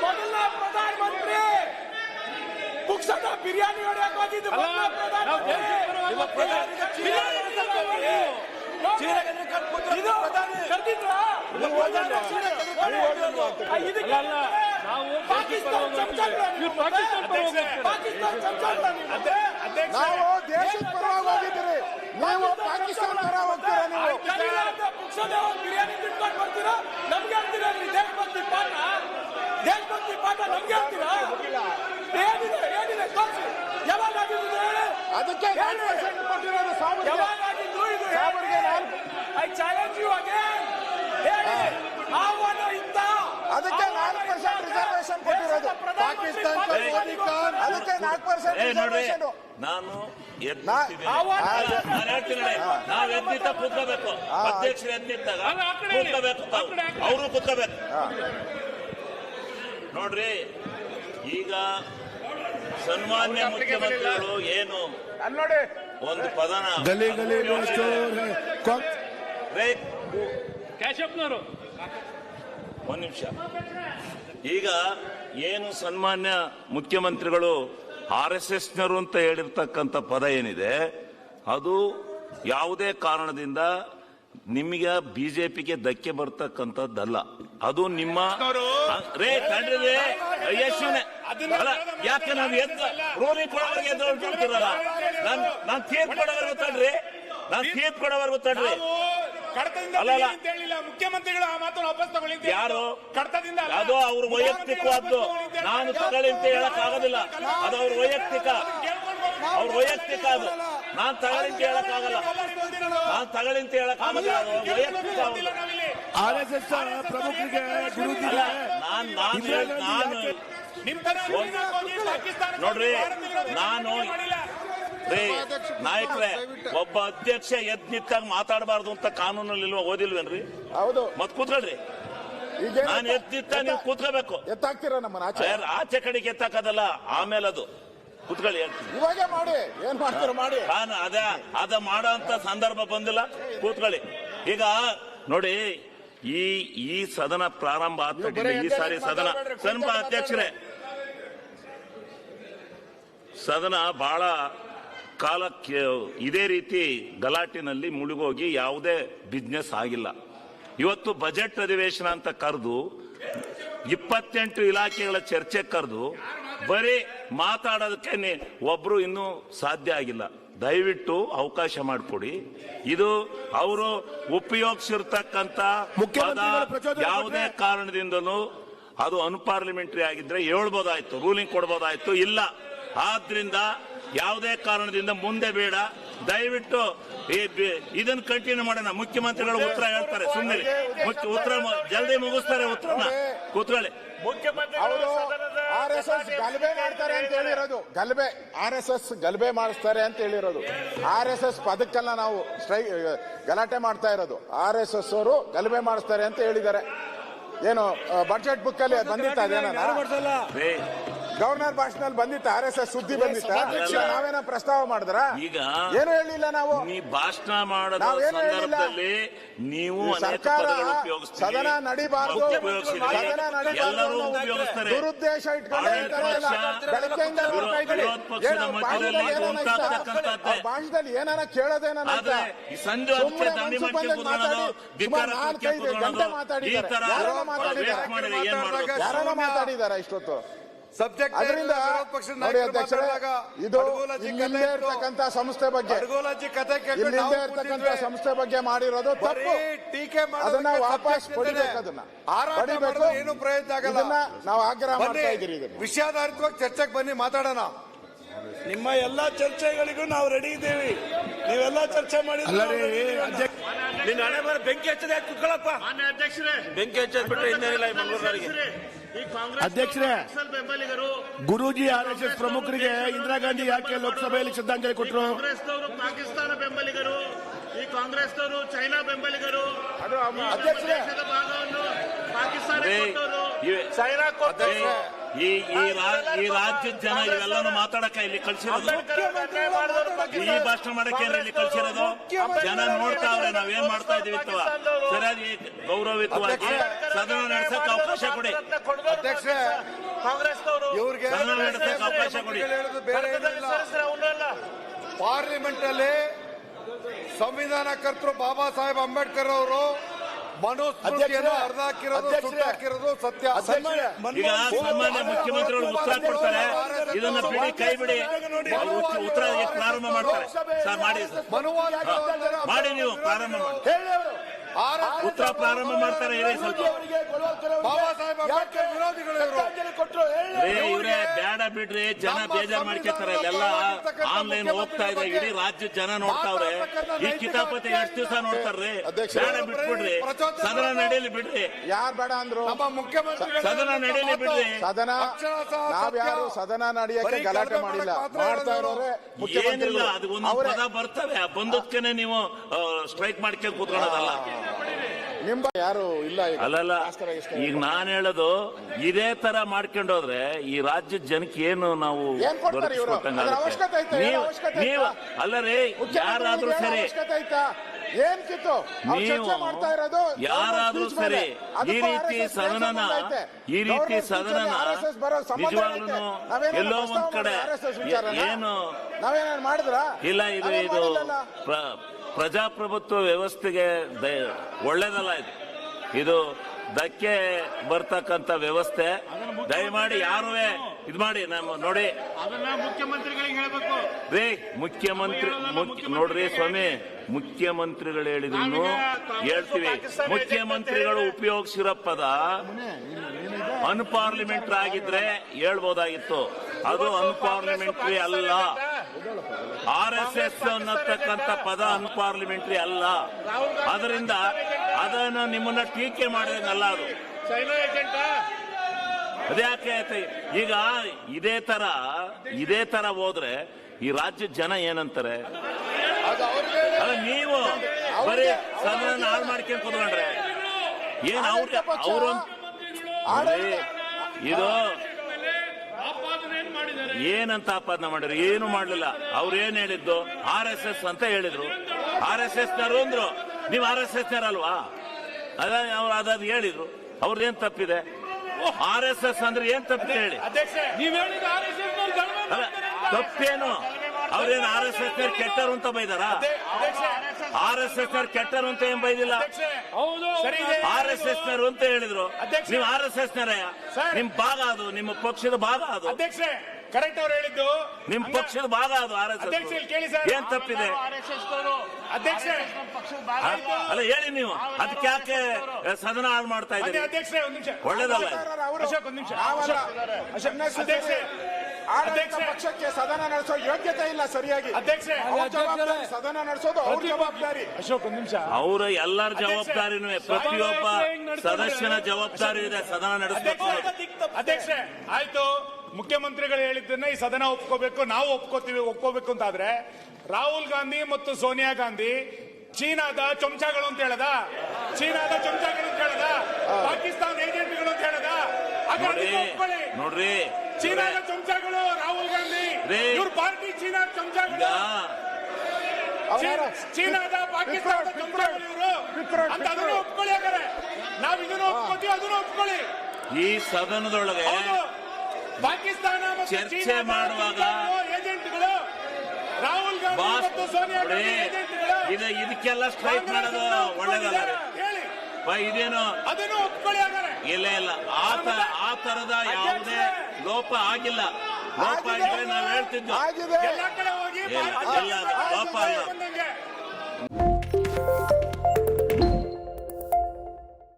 ಮೊದಲನೇ ಪ್ರಧಾನಮಂತ್ರಿ ಪುಕ್ಷದ ಬಿರಿಯಾನಿ ಹೊಡೆಯಕ್ಕೆ ಹೋಗಿದ್ದು ನಾವು ದೇಶದ ಪರವಾಗಿ ಹೋಗಿದ್ದೀರಿ, ನೀವು ಪಾಕಿಸ್ತಾನ ಪರ ಹೋಗ್ತೀರಾ? ನೀವು ಪುಕ್ಷದ ಬಿರಿಯಾನಿ ತಿನ್ಕೊಂಡು ಬರ್ತೀರಾ? ನಮ್ಗೆ ಹೇಳ್ತೀರಾ ದೇಶಭಕ್ತಿ ಪಾಠ? ದೇಶಭಕ್ತಿ ಪಾಠ ನಮ್ಗೆ ಹೇಳ್ತೀರಾ? ಏನಿದೆ ಏನಿದೆ ತೋರಿಸಿ. ಯಾವಾಗ ಆಗಿದ್ದು ಹೇಳಿ? ಅದಕ್ಕೆ ಕೊಟ್ಟಿರೋದು ಯಾವಾಗ ಆಗಿದ್ದು ಇದು? I challenge you again. ಆಹ್ವಾನ ಇತ್ತ. ಅದಕ್ಕೆ 4% ರಿಸರ್ವೇಶನ್ ಕೊಟ್ಟಿರೋದು ಪಾಕಿಸ್ತಾನ. ಅದಕ್ಕೆ 4% ರಿಸರ್ವೇಶನ್. ನಾನು ಹೇಳ್ತೀನಿ, ನಾವ್ ಎದ್ದಿದ್ದ ಕೂತ್ಕೋಬೇಕು, ಅಧ್ಯಕ್ಷರು ಎದ್ದಿದ್ದಾಗ ಕೂತ್ಕೋಬೇಕು, ಅವರು ಕೂತ್ಕೋಬೇಕು. ನೋಡ್ರಿ, ಈಗ ಸನ್ಮಾನ್ಯ ಮುಖ್ಯಮಂತ್ರಿಗಳು ಏನು ಒಂದು ಪದನ ಒಂದ್ ನಿಮಿಷ, ಈಗ ಏನು ಸನ್ಮಾನ್ಯ ಮುಖ್ಯಮಂತ್ರಿಗಳು RSSನರು ಅಂತ ಹೇಳಿರ್ತಕ್ಕಂಥ ಪದ ಏನಿದೆ, ಅದು ಯಾವುದೇ ಕಾರಣದಿಂದ ನಿಮಗೆ ಬಿಜೆಪಿಗೆ ಧಕ್ಕೆ ಬರ್ತಕ್ಕಂಥದ್ದಲ್ಲ. ಅದು ನಿಮ್ಮ ಯಾಕೆ ನಾವು ರೂಲಿಂಗ್ ಕೊಡೋವರೆಗೆ ಎದ್ದಿರಲ್ಲ. ನಾನು ತೀರ್ಪು ಕೊಡೋವರೆಗೂ ತಡ್ರಿ, ಅಲ್ಲ ಮುಖ್ಯಮಂತ್ರಿಗಳು ಆ ಮಾತನ್ನು ವಾಪಸ್ ತಗೊಳ್ಳಿದ್ದಾರೆ. ಯಾರು ಕಡತದಿಂದ ಅದು ಅವ್ರ ವೈಯಕ್ತಿಕವಾದ್ದು, ನಾನು ತಗೊಳ್ಳಿ ಅಂತ ಹೇಳಕ್ ಆಗೋದಿಲ್ಲ. ಅದು ಅವ್ರ ವೈಯಕ್ತಿಕ, ಅದು ನಾನ್ ತಗೊಳ್ಳಿ ಅಂತ ಹೇಳಕ್ ಆಗಲ್ಲ. ಅದು ವೈಯಕ್ತಿಕ. RSS ಪ್ರಮುಖರಿಗೆ ನೋಡ್ರಿ, ನಾನು ನಾಯಕರೇ, ಒಬ್ಬ ಅಧ್ಯಕ್ಷ ಎದ್ ನಿಂತಾಗ ಮಾತಾಡಬಾರ್ದು ಅಂತ ಕಾನೂನಲ್ಲಿ ಇಲ್ವಾ? ಓದಿಲ್ವೇನ್ರಿ? ಹೌದು. ಮತ್ ಕೂತ್ಕೊಳ್ರಿ. ನಾನು ಎದ್ ನಿಂತ ನೀವು ಕೂತ್ಕೋಬೇಕು. ಎತ್ತಾಕ್ತೀರಾ ನಮ್ಮನ್ನ ಆಚೆ ಕಡೆಗೆ ಎತ್ತಾಕದಲ್ಲ, ಆಮೇಲೆ ಅದು ಕೂತ್ಕೊಳ್ಳಿ. ಇವಾಗ ಮಾಡಿ, ಏನ್ ಮಾಡ್ತೀರ ಮಾಡಿ. ನಾನು ಅದ ಮಾಡೋ ಅಂತ ಸಂದರ್ಭ ಬಂದಿಲ್ಲ, ಕೂತ್ಕೊಳ್ಳಿ. ಈಗ ನೋಡಿ, ಈ ಸದನ ಪ್ರಾರಂಭ ಆಗ್ತದೆ. ಈ ಸಾರಿ ಸದನ ಅಧ್ಯಕ್ಷರೇ, ಸದನ ಬಹಳ ಕಾಲಕ್ಕೆ ಇದೇ ರೀತಿ ಗಲಾಟಿನಲ್ಲಿ ಮುಳುಗೋಗಿ ಯಾವುದೇ ಬಿಸ್ನೆಸ್ ಆಗಿಲ್ಲ. ಇವತ್ತು ಬಜೆಟ್ ಅಧಿವೇಶನ ಅಂತ ಕರೆದು 28 ಇಲಾಖೆಗಳ ಚರ್ಚೆ ಕರೆದು ಬರೀ ಮಾತಾಡೋದಕ್ಕೆ ಒಬ್ರು ಇನ್ನೂ ಸಾಧ್ಯ ಆಗಿಲ್ಲ. ದಯವಿಟ್ಟು ಅವಕಾಶ ಮಾಡಿಕೊಡಿ. ಇದು ಅವರು ಉಪಯೋಗಿಸಿರ್ತಕ್ಕಂಥ ಯಾವುದೇ ಕಾರಣದಿಂದಲೂ ಅದು ಅನ್ಪಾರ್ಲಿಮೆಂಟರಿ ಆಗಿದ್ರೆ ಹೇಳ್ಬೋದಾಯ್ತು, ರೂಲಿಂಗ್ ಕೊಡ್ಬೋದಾಯ್ತು. ಇಲ್ಲ, ಆದ್ರಿಂದ ಯಾವುದೇ ಕಾರಣದಿಂದ ಮುಂದೆ ಬೇಡ. ದಯವಿಟ್ಟು ಇದನ್ನು ಕಂಟಿನ್ಯೂ ಮಾಡೋಣ. ಮುಖ್ಯಮಂತ್ರಿಗಳು ಉತ್ತರ ಹೇಳ್ತಾರೆ, ಸುಮ್ಮನೆ ಉತ್ತರ ಜಲ್ದಿ ಮುಗಿಸ್ತಾರೆ. ಉತ್ತರನ ಕೂತ್ಕೊಳ್ಳಿ. RSS ಗಲಭೆ ಮಾಡ್ತಾರೆ ಅಂತ ಹೇಳಿರೋದು, RSS ಗಲಭೆ ಮಾಡಿಸ್ತಾರೆ ಅಂತ ಹೇಳಿರೋದು. RSS ಪದಕ್ಕೆಲ್ಲ ನಾವು ಗಲಾಟೆ ಮಾಡ್ತಾ ಇರೋದು. RSS ಅವರು ಗಲಭೆ ಮಾಡಿಸ್ತಾರೆ ಅಂತ ಹೇಳಿದ್ದಾರೆ. ಏನು ಬಜೆಟ್ ಬುಕ್ ಅಲ್ಲಿ ಬಂದಿತ್ತ? ಗವರ್ನರ್ ಭಾಷಣದಲ್ಲಿ ಬಂದಿತ್ತ? RSS ಸುದ್ದಿ ಬಂದಿತ್ತ? ನಾವೇನ ಪ್ರಸ್ತಾವ ಮಾಡಿದ್ರ? ಈಗ ಏನು ಹೇಳಿಲ್ಲ ನಾವು. ಭಾಷಣ ಮಾಡೋದು ಸಂದರ್ಭದಲ್ಲಿ ನೀವು ಸದನ ನಡಿಬಾರ್ದು, ಎಲ್ಲರೂ ಉಪಯೋಗಿಸ್ತಾರೆ. ದುರುದ್ದೇಶ ಇಟ್ಕೊಂಡು ಭಾಷಣದಲ್ಲಿ ಏನಾರ ಕೇಳೋದೇನ ಯಾರನ್ನ ಮಾತಾಡಿದಾರ ಇಷ್ಟೊತ್ತು? ಅದರಿಂದ ನೋಡಿ ಅಧ್ಯಕ್ಷರೇ, ಇದು ಇಲ್ಲೇ ಇರ್ತಕ್ಕಂಥ ಸಂಸ್ಥೆ ಬಗ್ಗೆ, ಇಲ್ಲಿಂದೇ ಇರ್ತಕ್ಕಂಥ ಸಂಸ್ಥೆ ಬಗ್ಗೆ ಮಾಡಿರೋದು ತಪ್ಪು. ಅದನ್ನ ವಾಪಸ್ ಪಡಿಬೇಕು. ಅದನ್ನ ಪಡಿಬೇಕು. ಏನು ಪ್ರಯತ್ನ ಆಗಲ್ಲ. ನಾವು ಆಗ್ರಹ ಮಾಡ್ತಾ ಇದ್ದೀರಿ. ವಿಷಯಾಧಾರಿತವಾಗಿ ಚರ್ಚೆಗೆ ಬನ್ನಿ, ಮಾತಾಡೋಣ. ನಿಮ್ಮ ಎಲ್ಲಾ ಚರ್ಚೆಗಳಿಗೂ ನಾವು ರೆಡಿ ಇದ್ದೇವೆ. ನೀವೆಲ್ಲಾ ಚರ್ಚೆ ಮಾಡಿ ಬೆಂಕಿ ಹಚ್ಚದೆ ಕುತ್ಕೊಳ್ಳಪ್ಪ. ಬೆಂಕಿ ಹಚ್ಚದ್ ಬಿಟ್ರೆ ಇನ್ನೇನಿಲ್ಲ ಈ ಮಂಗಳೂರಿಗೆ. ಅಧ್ಯಕ್ಷರೇ, ಗುರೂಜಿ RSS ಪ್ರಮುಖರಿಗೆ ಇಂದಿರಾ ಗಾಂಧಿ ಯಾಕೆ ಲೋಕಸಭೆಯಲ್ಲಿ ಶ್ರದ್ಧಾಂಜಲಿ ಕೊಟ್ಟರು? ಕಾಂಗ್ರೆಸ್ನವರು ಪಾಕಿಸ್ತಾನ ಬೆಂಬಲಿಗರು, ಈ ಕಾಂಗ್ರೆಸ್ನವರು ಚೈನಾ ಬೆಂಬಲಿಗರು, ಅಧ್ಯಕ್ಷರೇ ಭಾಗವನ್ನು ಪಾಕಿಸ್ತಾನ ಚೈನಾ ಈ ರಾಜ್ಯದ ಜನ ಇವೆಲ್ಲನೂ ಮಾತಾಡಕ ಇಲ್ಲಿ ಕಳ್ಸಿರೋದು, ಈ ಭಾಷಣ ಮಾಡಕ್ಕೆ ಇಲ್ಲಿ ಕಳ್ಸಿರೋದು. ಜನ ನೋಡ್ತಾವ್ರೆ ನಾವೇನ್ ಮಾಡ್ತಾ ಇದೀವಿ ಅಥವಾ ಸರಿಯಾಗಿ ಗೌರವಯುತವಾಗಿ ಸದನ ನಡೆಸಕ್ಕೆ ಅವಕಾಶ ಕೊಡಿ. ಅಧ್ಯಕ್ಷರೇ, ಕಾಂಗ್ರೆಸ್ನವರು ಇವ್ರಿಗೆ ಸದನ ನಡೆಸಕ್ಕೆ ಅವಕಾಶ ಕೊಡಿ. ಹೇಳೋದು ಬೇರೆ ಏನಿಲ್ಲ. ಪಾರ್ಲಿಮೆಂಟ್ ಅಲ್ಲಿ ಸಂವಿಧಾನ ಕರ್ತರು ಬಾಬಾ ಸಾಹೇಬ್ ಅಂಬೇಡ್ಕರ್ ಅವರು ಮನುಸ್ಮೃತಿಯನ್ನು ಅರ್ಧ ಹಾಕಿರೋದು, ಸುಟ್ಟು ಹಾಕಿರೋದು ಸತ್ಯ. ಈಗ ಸನ್ಮಾನ್ಯ ಮುಖ್ಯಮಂತ್ರಿಗಳು ಉತ್ತರ ಕೊಡ್ತಾರೆ, ಇದನ್ನ ಬಿಡಿ, ಕೈ ಬಿಡಿ, ಉತ್ತರ ಪ್ರಾರಂಭ ಮಾಡ್ತಾರೆ. ಸರ್ ಮಾಡಿ, ಮಾಡಿ, ನೀವು ಪ್ರಾರಂಭ ಮಾಡಿ, ಉತ್ತರ ಪ್ರಾರಂಭ ಮಾಡ್ತಾರೆ. ಇರೇ ಸ್ವಲ್ಪ ಬಾಬಾ ಸಾಹೇಬ್ ಅಂಬೇಡ್ಕರ್ ವಿರೋಧಿಗಳು ಇವರೇ ಬೇಡ ಬಿಡ್ರಿ, ಜನ ಬೇಜಾರ್ ಮಾಡ್ಕೊತಾರೆ. ಇಲ್ಲೆಲ್ಲ ಆನ್ಲೈನ್ ಹೋಗ್ತಾ ಇದೆ, ಇಡೀ ರಾಜ್ಯ ಜನ ನೋಡ್ತಾವ್ರೆ. ಈ ಕಿತಾಪತಿ ಎಷ್ಟು ದಿವಸ ನೋಡ್ತಾರ್ರಿ? ಬೇಡ ಬಿಟ್ಬಿಡ್ರಿ, ಸದನ ನಡೆಯಲಿ ಬಿಡ್ರಿ. ಯಾರು ಬೇಡ ಅಂದ್ರು? ನಮ್ಮ ಮುಖ್ಯಮಂತ್ರಿ ಸದನ ನಡೆಯಲಿ ಬಿಡ್ರಿ. ಸದನ ನಾವ್ಯಾರು ಸದನ ನಡೆಯಕ್ಕೆ ಗಲಾಟೆ ಮಾಡಿಲ್ಲ, ಮಾಡ್ತಾ ಇರೋರೆ ಏನಿಲ್ಲ, ಅದು ಒಂದು ಪದ ಬರ್ತವೆ, ಆ ಬಂದದ್ಕೇನೆ ನೀವು ಸ್ಟ್ರೈಕ್ ಮಾಡ್ಕೊಂಡು ಕೂತ್ಕೊಳ್ಳೋದಲ್ಲ. ನಿಂಬ ಯಾರು ಇಲ್ಲ. ಅಲ್ಲಲ್ಲ, ಈಗ ನಾನ್ ಹೇಳೋದು ಇದೇ ತರ ಮಾಡ್ಕೊಂಡೋದ್ರೆ ಈ ರಾಜ್ಯದ ಜನಕ್ಕೆ ಏನು ನಾವು ನೀವು ಅಲ್ಲರೇ ಯಾರಾದ್ರೂ ಸರಿ, ಏನ್ ಕಿತ್ತು ನೀವು ಯಾರಾದ್ರೂ ಸರಿ ಈ ರೀತಿ ಸದನನ ನಿಜವಾಗ್ಲೂ ಎಲ್ಲೋ ಒಂದ್ ಕಡೆ ಏನು ಮಾಡಿದ್ರ ಇಲ್ಲ, ಇದು ಪ್ರಜಾಪ್ರಭುತ್ವ ವ್ಯವಸ್ಥೆಗೆ ಒಳ್ಳೇದಲ್ಲ. ಇದು ಧಕ್ಕೆ ಬರ್ತಕ್ಕಂತ ವ್ಯವಸ್ಥೆ. ದಯಮಾಡಿ ಯಾರು ಇದು ಮಾಡಿ ನೋಡಿ, ಅದನ್ನ ಮುಖ್ಯಮಂತ್ರಿಗಳಿಗೆ ಹೇಳ್ಬೇಕು ರೇ. ಮುಖ್ಯಮಂತ್ರಿ ನೋಡ್ರಿ ಸ್ವಾಮಿ, ಮುಖ್ಯಮಂತ್ರಿಗಳು ಹೇಳಿದ್ರು ಹೇಳ್ತೀವಿ. ಮುಖ್ಯಮಂತ್ರಿಗಳು ಉಪಯೋಗಿಸಿರೋ ಪದ ಅನ್ಪಾರ್ಲಿಮೆಂಟರಿ ಆಗಿದ್ರೆ ಹೇಳ್ಬೋದಾಗಿತ್ತು. ಅದು ಅನ್ಪಾರ್ಲಿಮೆಂಟರಿ ಅಲ್ಲ. RSS ಅನ್ನತಕ್ಕಂಥ ಪದ ಅನ್ಪಾರ್ಲಿಮೆಂಟರಿ ಅಲ್ಲ. ಅದರಿಂದ ಅದನ್ನು ನಿಮ್ಮನ್ನ ಟೀಕೆ ಮಾಡಿದಂಗಲ್ಲ. ಅದು ಚೈನಾ ಏಜೆಂಟ್ ಅದ್ಯಾಕೆ ಈಗ ಇದೇ ತರ ಹೋದ್ರೆ ಈ ರಾಜ್ಯದ ಜನ ಏನಂತಾರೆ? ನೀವು ಬರೀ ಸದನ ಹಾಳು ಮಾಡ್ಕೊಂಡು ಕೂತ್ಕೊಂಡ್ರೆ ಏನ್ ಅವರು ಇದು ಏನಂತ ಆಪಾದನೆ ಮಾಡಿದ್ರು? ಏನು ಮಾಡ್ಲಿಲ್ಲ. ಅವ್ರು ಏನ್ ಹೇಳಿದ್ದು? RSS ಅಂತ ಹೇಳಿದ್ರು. RSS ನವರು ಅಂದ್ರು, ನೀವು RSS ನರಲ್ವಾ? ಅವ್ರು ಅದಾದ್ ಹೇಳಿದ್ರು. ಅವ್ರದ್ದೇನ್ ತಪ್ಪಿದೆ? RSS ಅಂದ್ರೆ ಏನ್ ತಪ್ಪಿದೆ ಹೇಳಿ? ತಪ್ಪೇನು? ಅವ್ರೇನು RSS ಕೆಟ್ಟರು ಅಂತ ಬೈದಾರ? RSS ಕೆಟ್ಟರು ಅಂತ ಏನ್ ಬೈದಿಲ್ಲ. RSS ನವರು ಅಂತ ಹೇಳಿದ್ರು. ನೀವು RSS ನರಯ್ಯ, ನಿಮ್ ಭಾಗ ಅದು, ನಿಮ್ಮ ಪಕ್ಷದ ಭಾಗ ಅದು. ಕರೆಕ್ಟ್ ಅವ್ರು ಹೇಳಿದ್ದು, ನಿಮ್ ಪಕ್ಷದ ಭಾಗ ಅದು. RSS ಏನ್ ತಪ್ಪಿದೆ? ಅಧ್ಯಕ್ಷ ಅಲ್ಲ ಹೇಳಿ ನೀವು, ಅದಕ್ಕೆ ಯಾಕೆ ಸದನ ಹಾಳು ಮಾಡ್ತಾ ಇದ್ದೀರಿ? ಅಧ್ಯಕ್ಷರೇ ಒಂದ್ ನಿಮಿಷ, ಒಳ್ಳೇದಲ್ಲ. ಅಶೋಕ್ ಒಂದ್ ನಿಮಿಷ. ಪಕ್ಷಕ್ಕೆ ಸದನ ನಡೆಸೋ ಯೋಗ್ಯತೆ ಇಲ್ಲ ಸರಿಯಾಗಿ. ಸದನ ನಡೆಸೋದು ಅವ್ರ ಜವಾಬ್ದಾರಿ. ಅಶೋಕ್ ಒಂದ್ ನಿಮಿಷ. ಅವರ ಎಲ್ಲರ ಜವಾಬ್ದಾರಿನೂ, ಪ್ರತಿಯೊಬ್ಬ ಸದಸ್ಯನ ಜವಾಬ್ದಾರಿ ಇದೆ ಸದನ ನಡೆಸಬೇಕು. ಅಧ್ಯಕ್ಷ ಆಯ್ತು, ಮುಖ್ಯಮಂತ್ರಿಗಳು ಹೇಳಿದ್ದನ್ನ ಈ ಸದನ ಒಪ್ಕೋಬೇಕು, ನಾವು ಒಪ್ಕೋಬೇಕು ಅಂತಾದ್ರೆ ರಾಹುಲ್ ಗಾಂಧಿ ಮತ್ತು ಸೋನಿಯಾ ಗಾಂಧಿ ಚೀನಾದ ಚಮಚಗಳು ಅಂತ ಹೇಳದ, ಪಾಕಿಸ್ತಾನ ಏಜೆಂಟ್ಗಳು ಅಂತ ಹೇಳದ. ನೋಡ್ರಿ, ಚೀನಾದ ಚಮಚಗಳು ರಾಹುಲ್ ಗಾಂಧಿ, ಇವ್ರ ಪಾರ್ಟಿ ಚೀನಾ ಚಮಚಗಳು, ಚೀನಾದ ಪಾಕಿಸ್ತಾನದ ಚಮಚಗಳು ಇವರು ಅಂತ. ಅದನ್ನು ಒಪ್ಕೊಳ್ಳಿ. ಹಾಗಾದ್ರೆ ನಾವ್ ಇದನ್ನು ಒಪ್ಕೋತೀವಿ, ಅದನ್ನು ಒಪ್ಕೊಳ್ಳಿ. ಈ ಸದನದೊಳಗೆ ಪಾಕಿಸ್ತಾನ ಚರ್ಚೆ ಮಾಡುವಾಗ ಏಜೆಂಟ್ಗಳು ರಾಹುಲ್ ಗಾಂಧಿ ಮತ್ತು ಸೋನಿಯಾ ಗಾಂಧಿ ಏಜೆಂಟ್ಗಳು, ಇದಕ್ಕೆಲ್ಲ ಸ್ಟ್ರೈಕ್ ಮಾಡೋದು ಒಳ್ಳೇದಲ್ಲ. ಹೇಳಿ, ಇದೇನು ಅದನ್ನು ಒಪ್ಕೊಳ್ಳಿ. ಹಾಗಾದ್ರೆ ಇಲ್ಲ, ಆ ತರದ ಯಾವುದೇ ಲೋಪ ಆಗಿಲ್ಲ. ಲೋಪ ಆಗಿದ್ರೆ ನಾವು ಹೇಳ್ತಿದ್ವಿ. ಎಲ್ಲ ಕಡೆ ಹೋಗಿ ಲೋಪ ಅಲ್ಲ.